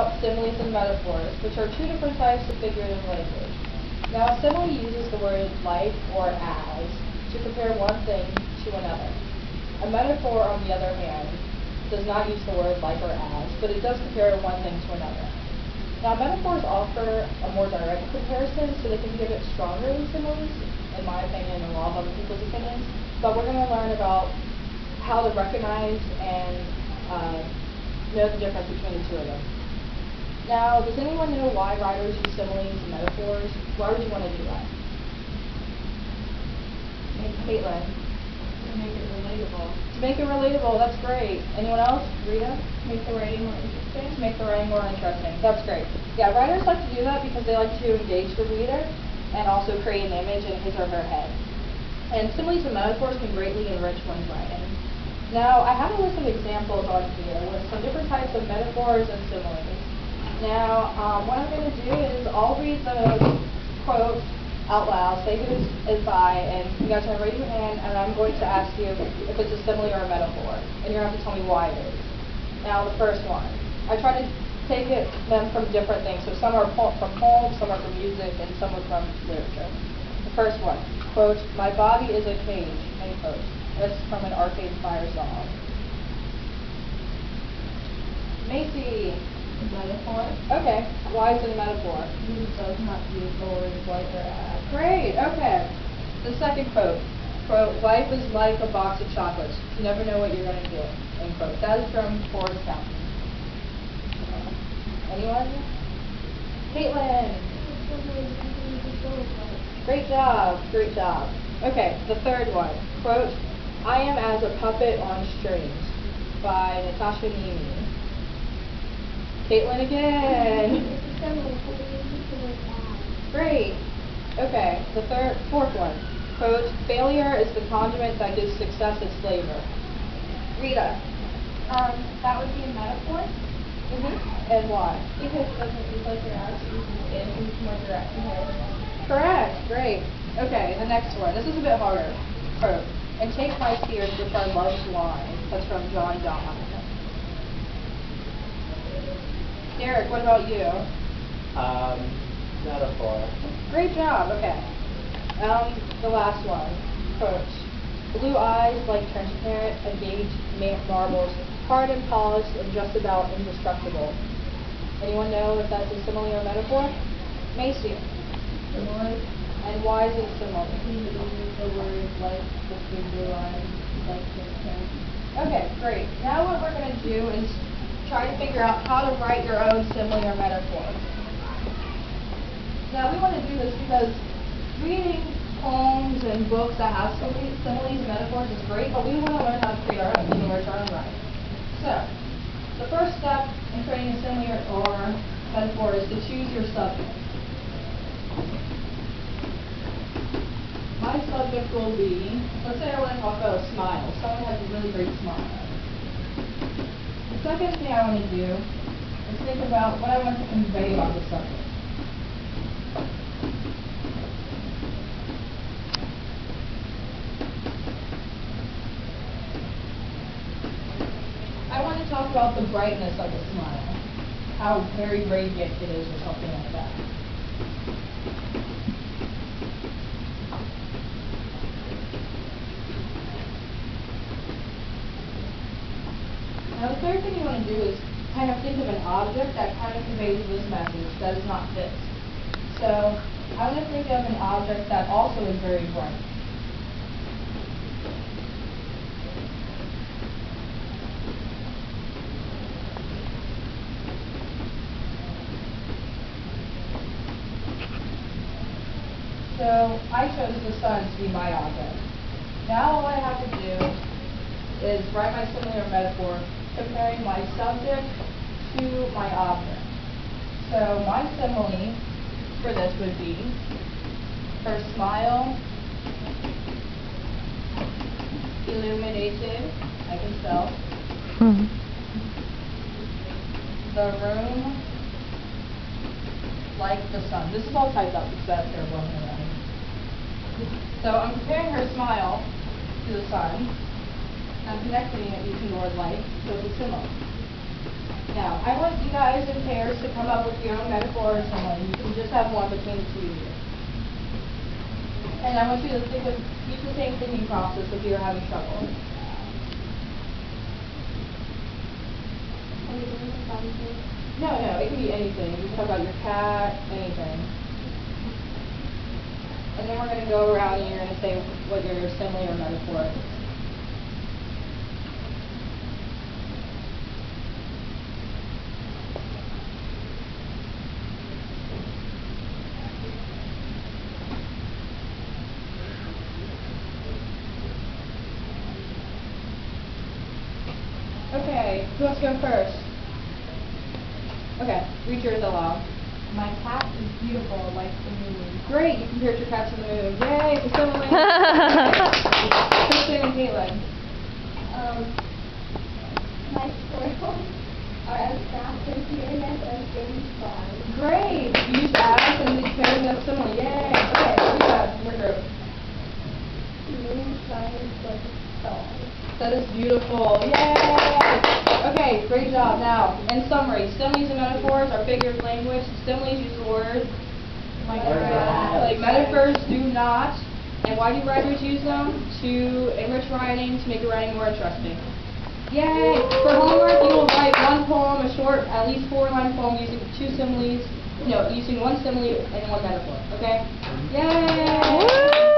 about similes and metaphors, which are two different types of figurative language. Now, a simile uses the word like or as to compare one thing to another. A metaphor, on the other hand, does not use the word like or as, but it does compare one thing to another. Now, metaphors offer a more direct comparison, so they can be a bit stronger than similes, in my opinion, and a lot of other people's opinions. But we're going to learn about how to recognize and know the difference between the two of them. Now, does anyone know why writers use similes and metaphors? Why would you want to do that? Caitlin. To make it relatable. To make it relatable, that's great. Anyone else? Rita? Make the writing more interesting. To make the writing more interesting. That's great. Yeah, writers like to do that because they like to engage the reader and also create an image in his or her head. And similes and metaphors can greatly enrich one's writing. Now, I have a list of examples on here with some different types of metaphors and similes. Now, what I'm going to do is I'll read the quote out loud, say who it's by, and you guys are going to raise your hand, and I'm going to ask you if it's a simile or a metaphor, and you're going to have to tell me why it is. Now, the first one. I try to take them from different things, so some are from poems, some are from music, and some are from literature. The first one, quote, "My body is a cage," end quote. That's from an Arcade Fire song. Macy. Metaphor. Okay, why is it a metaphor? It does not use the words like or as. Great, okay. The second quote, "Life is like a box of chocolates. You never know what you're going to get," end quote. That is from Forrest Gump. Anyone? Caitlin. Great job, great job. Okay, the third one, quote, "I am as a puppet on strings," by Natasha Nemi. Caitlin again. Great. Okay, the fourth one, quote, "Failure is the condiment that gives success its flavor." Rita. That would be a metaphor. And why? Because it doesn't use like or as, it uses in, and it's more direct comparison. Correct, great. Okay, the next one. This is a bit harder. Quote, "And take my tears, which are love's wine." That's from John Donne. Derek, what about you? Metaphor. Great job, okay. The last one. Quote, "Blue eyes like transparent agate marbles, hard and polished and just about indestructible." Anyone know if that's a simile or metaphor? Macy. Similar. And why is it similar? It uses the words like between blue eyes, like transparent. Okay, great. Now what we're going to do is try to figure out how to write your own simile or metaphor. Now we want to do this because reading poems and books that have similes and metaphors is great, but we want to learn how to create our own in order to learn writing. So, the first step in creating a simile or metaphor is to choose your subject. My subject will be, let's say I want to talk about a smile. Someone has a really great smile. The second thing I want to do is think about what I want to convey about the subject. I want to talk about the brightness of the smile, how very radiant it is or something like that. Now the third thing you want to do is kind of think of an object that kind of conveys this message that is not fixed. So I want to think of an object that also is very bright. So I chose the sun to be my object. Now all I have to do is write my simile or metaphor comparing my subject to my object. So my simile for this would be her smile illuminated, I can spell, the room like the sun. This is all typed up because that's terrible handwriting. So I'm comparing her smile to the sun. I'm connecting it using the word like, so it's a simile. Now, I want you guys in pairs to come up with your own metaphor or simile. You can just have one between the two of you. And I want you to use the same thinking process if you're having trouble. No, it can be anything. You can talk about your cat, anything. And then we're going to go around and you're going to say what your simile or metaphor is. Okay, who wants to go first? Okay, read yours aloud. My cat is beautiful like the moon. Great, you compared your cat to the moon. Yay, it's a simile. Kristen and Caitlin. My squirrels are as fast and fearless as James Bond. Great, you use as and then comparing them simile. Yay. Okay, what do you got in your group? The moon shines like a star. That is beautiful. Yay! Okay, great job. Now, in summary, similes and metaphors are figure of language. Similes use the word like metaphors do not. And why do writers use them? To enrich writing, to make your writing more interesting. Yay! For homework, you will write one poem, a short, at least 4-line poem using using one simile and one metaphor. Okay? Yay!